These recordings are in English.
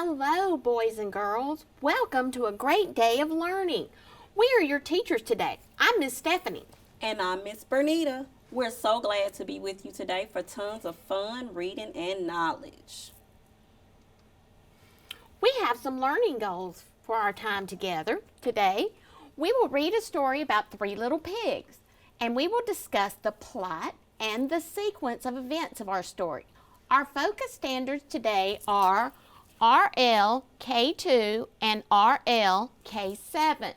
Hello, boys and girls. Welcome to a great day of learning. We are your teachers today. I'm Miss Stephanie. And I'm Miss Bernita. We're so glad to be with you today for tons of fun, reading, and knowledge. We have some learning goals for our time together. Today, we will read a story about three little pigs, and we will discuss the plot and the sequence of events of our story. Our focus standards today are RL.K.2 and RL.K.7.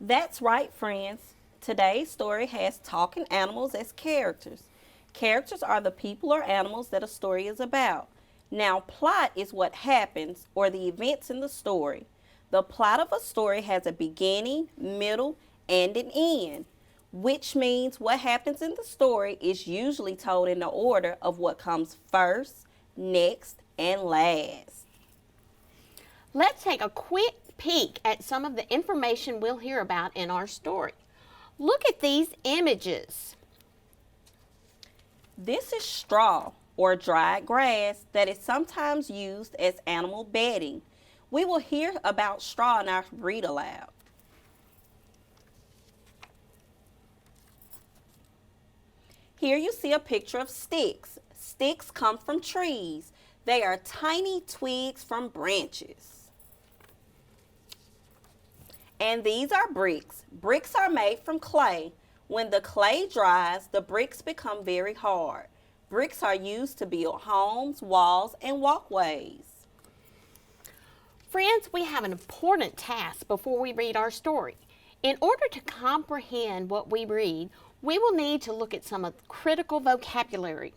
That's right, friends. Today's story has talking animals as characters. Characters are the people or animals that a story is about. Now, plot is what happens or the events in the story. The plot of a story has a beginning, middle, and an end, which means what happens in the story is usually told in the order of what comes first, next, and last. Let's take a quick peek at some of the information we'll hear about in our story. Look at these images. This is straw or dried grass that is sometimes used as animal bedding. We will hear about straw in our read-aloud. Here you see a picture of sticks. Sticks come from trees. They are tiny twigs from branches. And these are bricks. Bricks are made from clay. When the clay dries, the bricks become very hard. Bricks are used to build homes, walls, and walkways. Friends, we have an important task before we read our story. In order to comprehend what we read, we will need to look at some of the critical vocabulary.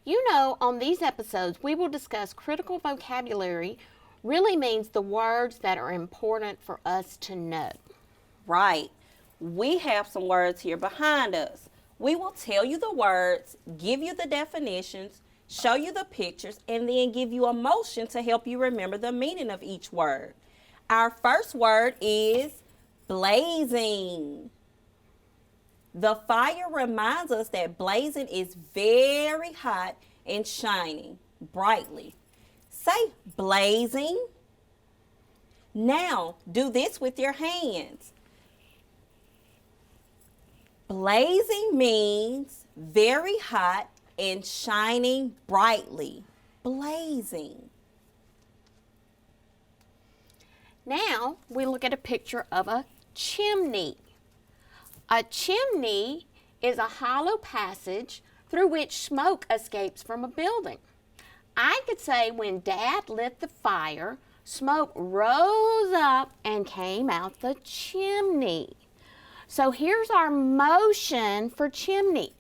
You know, on these episodes, we will discuss critical vocabulary really means the words that are important for us to know. Right. We have some words here behind us. We will tell you the words, give you the definitions, show you the pictures, and then give you a motion to help you remember the meaning of each word. Our first word is blazing. The fire reminds us that blazing is very hot and shining brightly. Say blazing. Now do this with your hands. Blazing means very hot and shining brightly. Blazing. Now we look at a picture of a chimney. A chimney is a hollow passage through which smoke escapes from a building. I could say when Dad lit the fire, smoke rose up and came out the chimney. So here's our motion for chimney.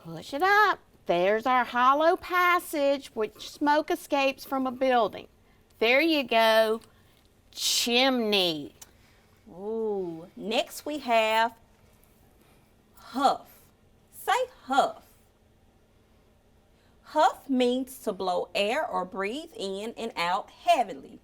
Push it up. There's our hollow passage which smoke escapes from a building. There you go, chimney. Ooh, next we have huff. Say huff. Huff means to blow air or breathe in and out heavily.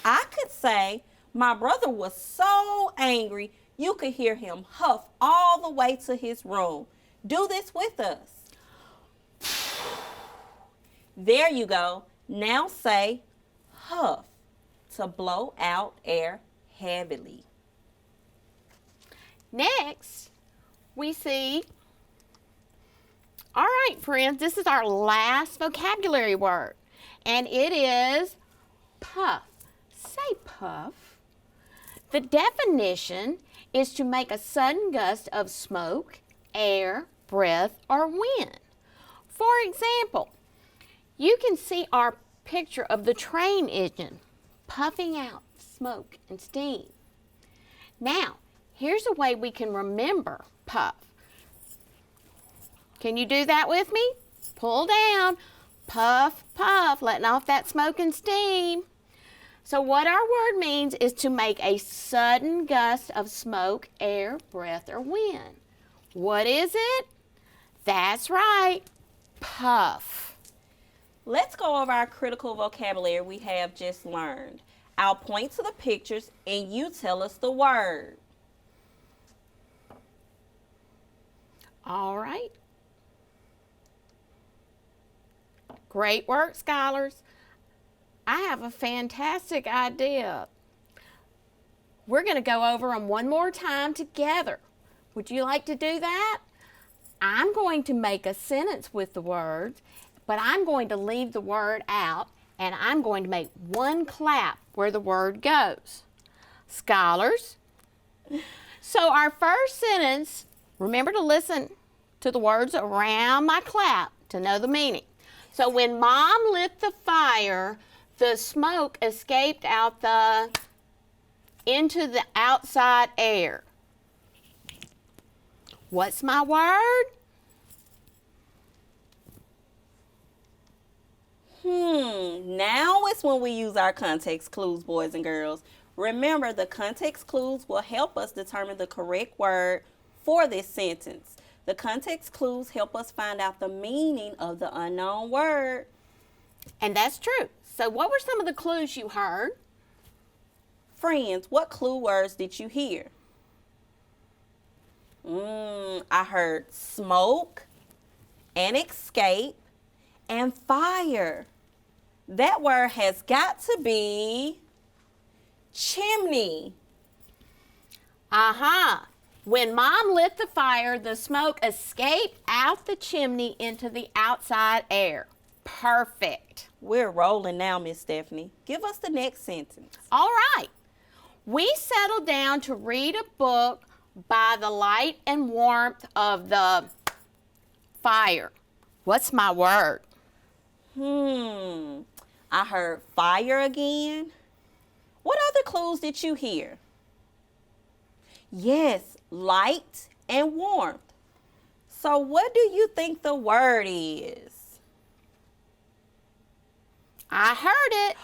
I could say my brother was so angry you could hear him huff all the way to his room. Do this with us. There you go. Now say huff to blow out air heavily. Next, we see, all right, friends, this is our last vocabulary word, and it is puff. Say puff. The definition is to make a sudden gust of smoke, air, breath, or wind. For example, you can see our picture of the train engine puffing out smoke and steam. Now, here's a way we can remember puff. Can you do that with me? Pull down, puff, puff, letting off that smoke and steam. So what our word means is to make a sudden gust of smoke, air, breath, or wind. What is it? That's right, puff. Let's go over our critical vocabulary we have just learned. I'll point to the pictures and you tell us the word. All right. Great work, scholars. I have a fantastic idea. We're going to go over them one more time together. Would you like to do that? I'm going to make a sentence with the words, but I'm going to leave the word out, and I'm going to make one clap where the word goes. Scholars, so our first sentence, remember to listen to the words around my clap to know the meaning. So when Mom lit the fire, the smoke escaped out into the outside air. What's my word? Now it's when we use our context clues, boys and girls. Remember, the context clues will help us determine the correct word for this sentence. The context clues help us find out the meaning of the unknown word. And that's true. So what were some of the clues you heard? Friends, what clue words did you hear? I heard smoke and escape and fire. That word has got to be chimney. When Mom lit the fire, the smoke escaped out the chimney into the outside air. Perfect. We're rolling now, Miss Stephanie. Give us the next sentence. All right. We settled down to read a book by the light and warmth of the fire. What's my word? I heard fire again. What other clues did you hear? Yes, light and warmth. So what do you think the word is? I heard it.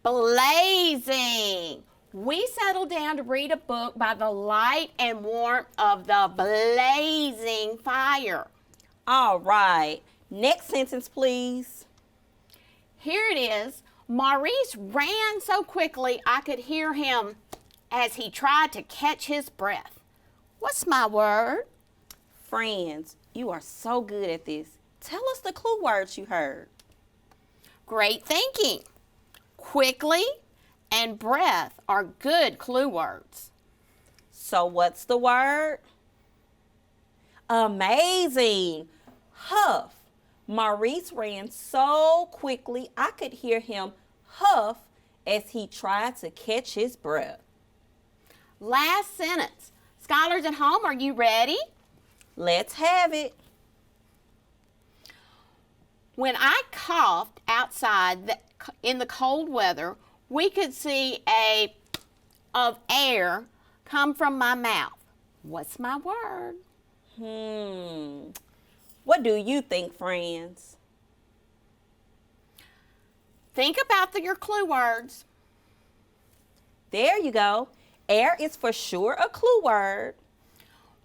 Blazing. We settled down to read a book by the light and warmth of the blazing fire. All right. Next sentence, please. Here it is. Maurice ran so quickly I could hear him as he tried to catch his breath. What's my word? Friends, you are so good at this. Tell us the clue words you heard. Great thinking. Quickly and breath are good clue words. So what's the word? Amazing. Huff. Maurice ran so quickly I could hear him huff as he tried to catch his breath. Last sentence. Scholars at home, are you ready? Let's have it. When I coughed outside in the cold weather, we could see of air come from my mouth. What's my word? What do you think, friends? Think about your clue words. There you go. Air is for sure a clue word.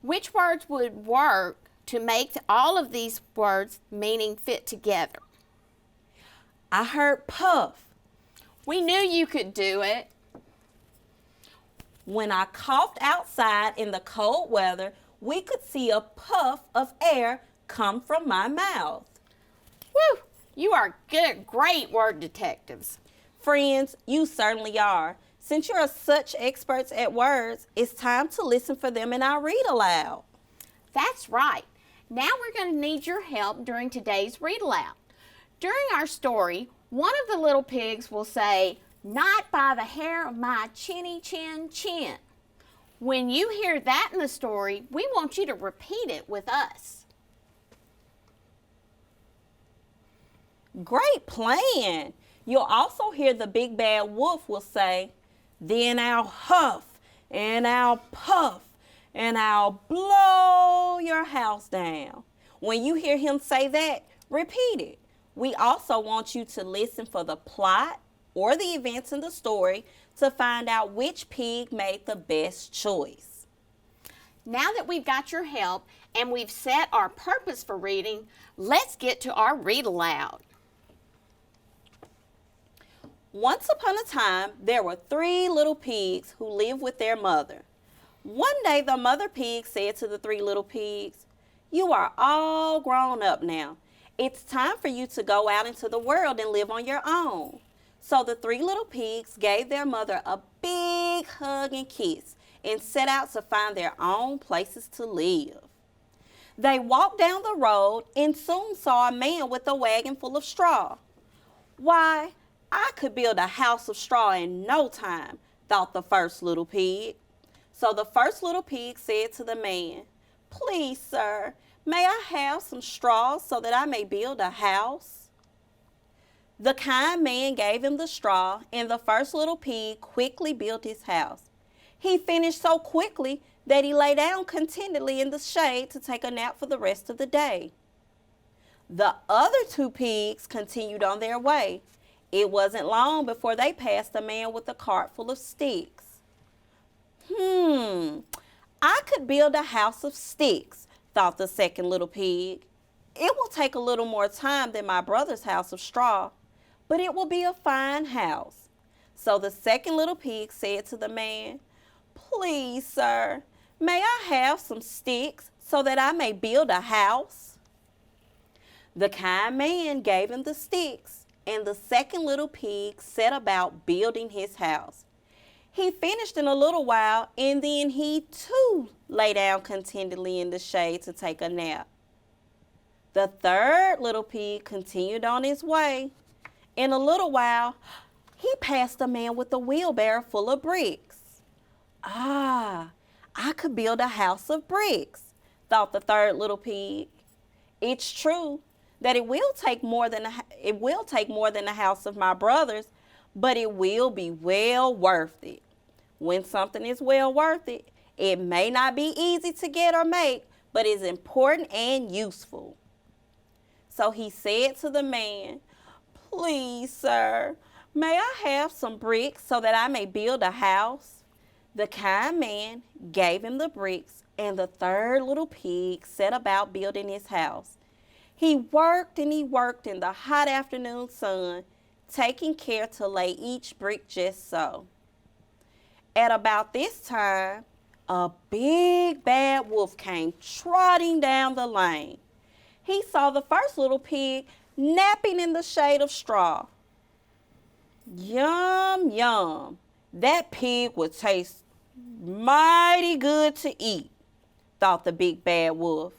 Which words would work to make all of these words meaning fit together? I heard puff. We knew you could do it. When I coughed outside in the cold weather, we could see a puff of air come from my mouth. Woo! You are good, great word detectives. Friends, you certainly are. Since you're such experts at words, it's time to listen for them in our read aloud. That's right. Now we're going to need your help during today's read aloud. During our story, one of the little pigs will say, "Not by the hair of my chinny chin chin." When you hear that in the story, we want you to repeat it with us. Great plan. You'll also hear the big bad wolf will say, "Then I'll huff and I'll puff and I'll blow your house down." When you hear him say that, repeat it. We also want you to listen for the plot or the events in the story to find out which pig made the best choice. Now that we've got your help and we've set our purpose for reading, let's get to our read aloud. Once upon a time, there were 3 little pigs who lived with their mother. One day, the mother pig said to the 3 little pigs, "You are all grown up now, It's time for you to go out into the world and live on your own. So the three little pigs gave their mother a big hug and kiss and set out to find their own places to live. They walked down the road and soon saw a man with a wagon full of straw. Why, I could build a house of straw in no time, thought the first little pig. So the first little pig said to the man, "Please, sir, may I have some straw so that I may build a house?" The kind man gave him the straw, and the first little pig quickly built his house. He finished so quickly that he lay down contentedly in the shade to take a nap for the rest of the day. The other two pigs continued on their way. It wasn't long before they passed a man with a cart full of sticks. I could build a house of sticks, thought the second little pig. It will take a little more time than my brother's house of straw, but it will be a fine house. So the second little pig said to the man, "Please, sir, may I have some sticks so that I may build a house?" The kind man gave him the sticks, and the second little pig set about building his house. He finished in a little while, and then he too lay down contentedly in the shade to take a nap. The third little pig continued on his way. In a little while, he passed a man with a wheelbarrow full of bricks. "Ah, I could build a house of bricks," thought the third little pig. It's true that it will take more than the house of my brothers, but it will be well worth it. When something is well worth it, it may not be easy to get or make, but is important and useful. So he said to the man, "Please, sir, may I have some bricks so that I may build a house?" The kind man gave him the bricks, and the third little pig set about building his house. He worked and he worked in the hot afternoon sun, taking care to lay each brick just so. At about this time, a big bad wolf came trotting down the lane. He saw the first little pig napping in the shade of straw. Yum, yum. That pig would taste mighty good to eat, thought the big bad wolf.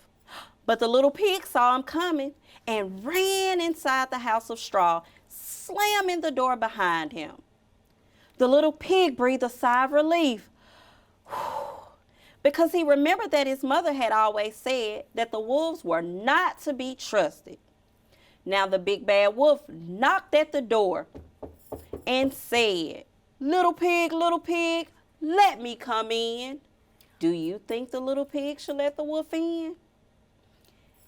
But the little pig saw him coming and ran inside the house of straw, slamming the door behind him. The little pig breathed a sigh of relief, because he remembered that his mother had always said that the wolves were not to be trusted. Now the big bad wolf knocked at the door and said, little pig, let me come in." Do you think the little pig should let the wolf in?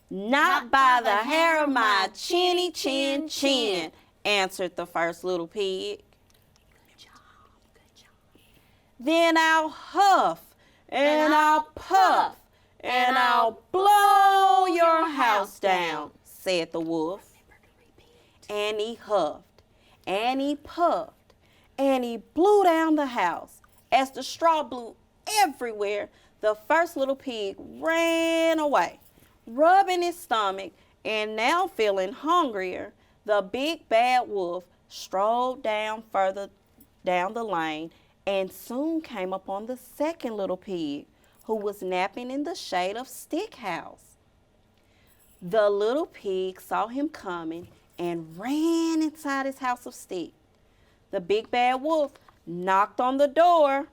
"Not by the hair of my chinny chin chin," answered the first little pig. Good job. "Then I'll huff and I'll puff and I'll blow your house down," said the wolf. And he huffed and he puffed and he blew down the house. As the straw blew everywhere, the first little pig ran away, rubbing his stomach, and now feeling hungrier. The big bad wolf strolled down further down the lane and soon came upon the second little pig, who was napping in the shade of Stick House. The little pig saw him coming and ran inside his house of stick. The big bad wolf knocked on the door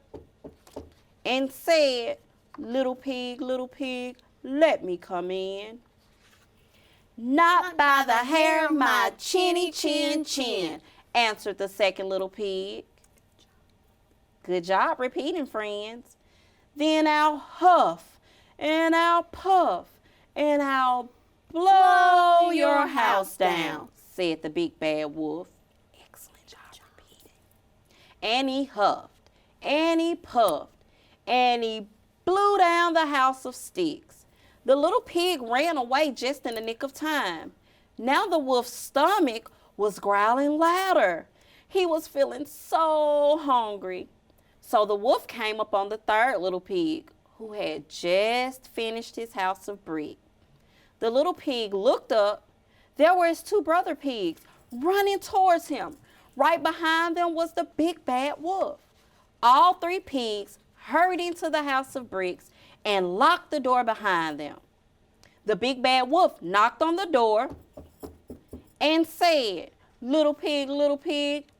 and said, little pig, let me come in." "Not by the hair of my chinny chin chin," answered the second little pig. Good job repeating, friends. "Then I'll huff and I'll puff and I'll blow your house down," said the big bad wolf. Excellent job repeating. And he huffed and he puffed and he blew down the house of sticks. The little pig ran away just in the nick of time. Now the wolf's stomach was growling louder. He was feeling so hungry. So the wolf came upon the third little pig, who had just finished his house of brick. The little pig looked up, there were his two brother pigs running towards him. Right behind them was the big bad wolf. All three pigs hurried into the house of bricks and locked the door behind them. The big bad wolf knocked on the door and said, little pig,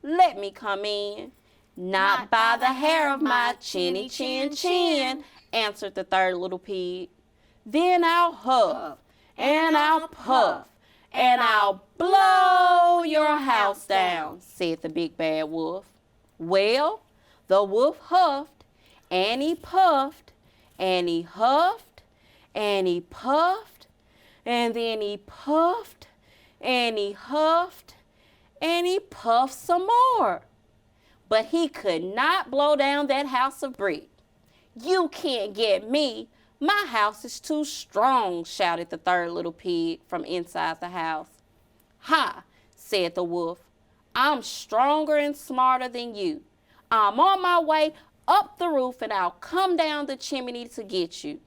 let me come in. Not by the hair of my chinny chin chin, answered the third little pig. Then I'll huff and I'll puff and I'll blow your house down, said the big bad wolf. Well, the wolf huffed and he puffed and he huffed and he puffed and then he puffed and he huffed and he puffed some more. But he could not blow down that house of brick. You can't get me. My house is too strong, shouted the third little pig from inside the house. Ha, said the wolf. I'm stronger and smarter than you. I'm on my way up the roof and I'll come down the chimney to get you.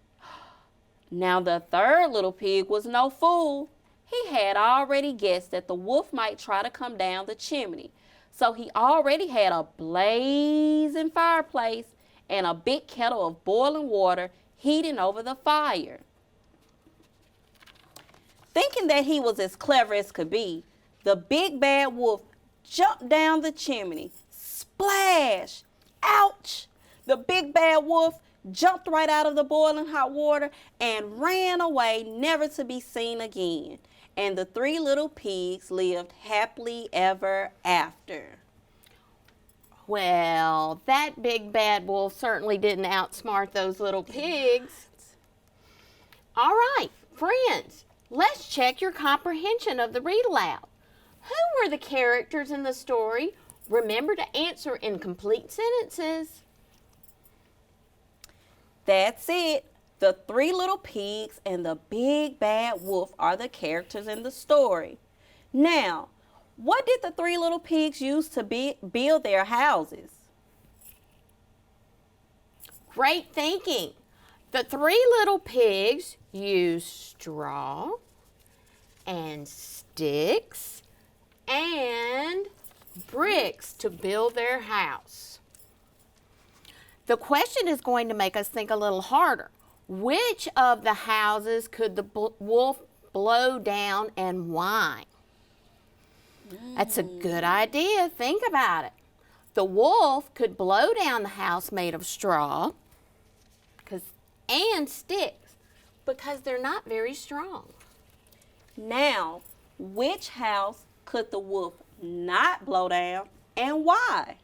Now the third little pig was no fool. He had already guessed that the wolf might try to come down the chimney. So he already had a blazing fireplace and a big kettle of boiling water heating over the fire. Thinking that he was as clever as could be, the big bad wolf jumped down the chimney. Splash! Ouch! The big bad wolf jumped right out of the boiling hot water and ran away, never to be seen again. And the three little pigs lived happily ever after. Well, that big bad wolf certainly didn't outsmart those little pigs. All right, friends, let's check your comprehension of the read-aloud. Who were the characters in the story? Remember to answer in complete sentences. That's it. The three little pigs and the big bad wolf are the characters in the story. Now, what did the three little pigs use to build their houses? Great thinking. The three little pigs used straw and sticks and bricks to build their house. The question is going to make us think a little harder. Which of the houses could the wolf blow down and why? That's a good idea. Think about it. The wolf could blow down the house made of straw and sticks because they're not very strong. Now, which house could the wolf not blow down and why?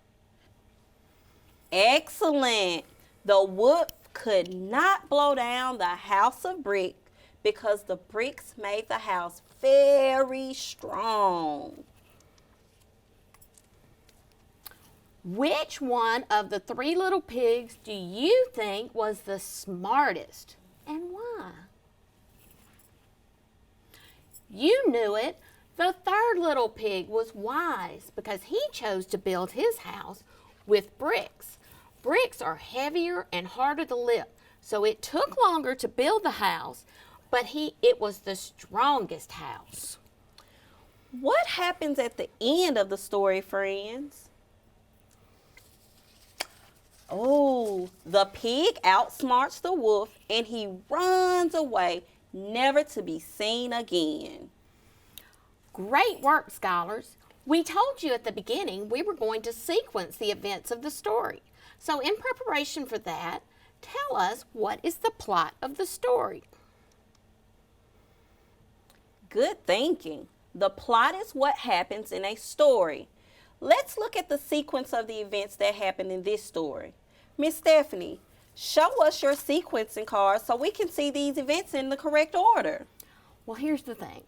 Excellent. The wolf could not blow down the house of brick because the bricks made the house very strong. Which one of the three little pigs do you think was the smartest and why? You knew it. The third little pig was wise because he chose to build his house with bricks. Bricks are heavier and harder to lift, so it took longer to build the house, but it was the strongest house. What happens at the end of the story, friends? Oh, the pig outsmarts the wolf and he runs away, never to be seen again. Great work, scholars. We told you at the beginning we were going to sequence the events of the story. So in preparation for that, tell us what is the plot of the story. Good thinking. The plot is what happens in a story. Let's look at the sequence of the events that happened in this story. Miss Stephanie, show us your sequencing card so we can see these events in the correct order. Well, here's the thing.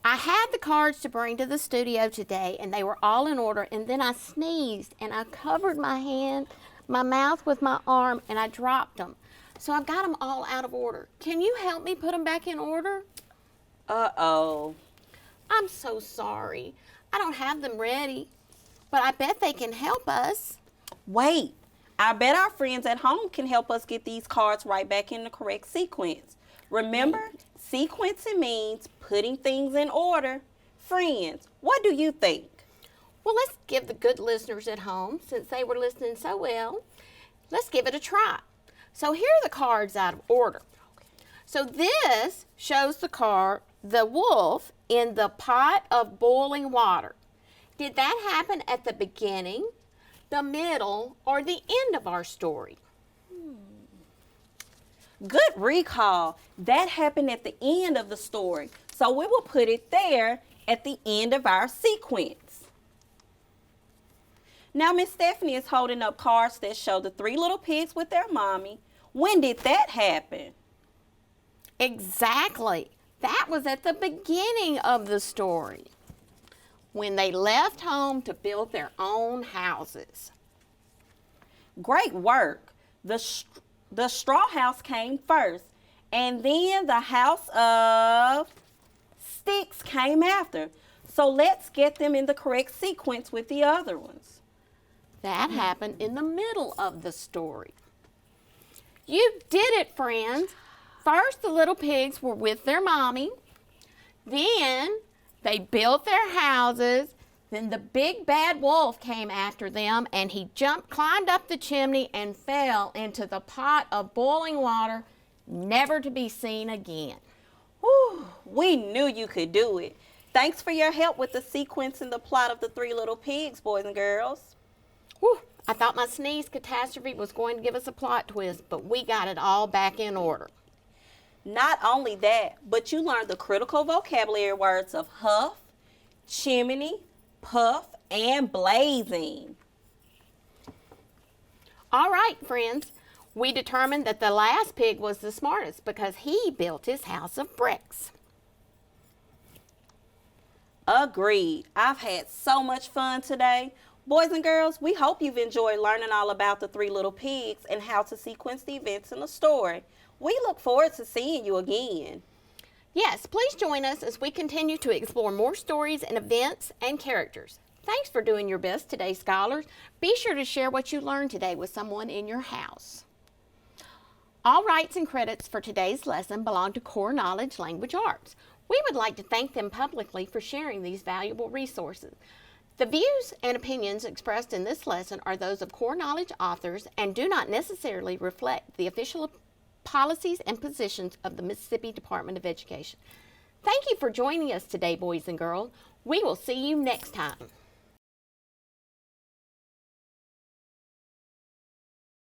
I had the cards to bring to the studio today, and they were all in order, and then I sneezed, and I covered my mouth with my arm, and I dropped them. So I've got them all out of order. Can you help me put them back in order? Uh-oh. I'm so sorry. I don't have them ready, but I bet they can help us. Wait, I bet our friends at home can help us get these cards right back in the correct sequence. Remember, Sequencing means putting things in order. Friends, what do you think? Well, let's give the good listeners at home, since they were listening so well, let's give it a try. So here are the cards out of order. So this shows the wolf in the pot of boiling water. Did that happen at the beginning, the middle, or the end of our story? Good recall. That happened at the end of the story. So we will put it there at the end of our sequence. Now Miss Stephanie is holding up cards that show the 3 little pigs with their mommy. When did that happen? Exactly. That was at the beginning of the story, when they left home to build their own houses. Great work. The straw house came first, and then the house of sticks came after. So let's get them in the correct sequence with the other ones. That happened in the middle of the story. You did it, friends. First, the little pigs were with their mommy. Then they built their houses. Then the big bad wolf came after them, and he climbed up the chimney and fell into the pot of boiling water, never to be seen again. Whew, we knew you could do it. Thanks for your help with the sequence and the plot of the 3 little pigs, boys and girls. Whew, I thought my sneeze catastrophe was going to give us a plot twist, but we got it all back in order. Not only that, but you learned the critical vocabulary words of huff, chimney, puff, and blazing. All right, friends. We determined that the last pig was the smartest because he built his house of bricks. Agreed. I've had so much fun today. Boys and girls, we hope you've enjoyed learning all about the 3 little pigs and how to sequence the events in the story. We look forward to seeing you again. Yes, please join us as we continue to explore more stories and events and characters. Thanks for doing your best today, scholars. Be sure to share what you learned today with someone in your house. All rights and credits for today's lesson belong to Core Knowledge Language Arts. We would like to thank them publicly for sharing these valuable resources. The views and opinions expressed in this lesson are those of Core Knowledge authors and do not necessarily reflect the official policies and positions of the Mississippi Department of Education. Thank you for joining us today, boys and girls. We will see you next time.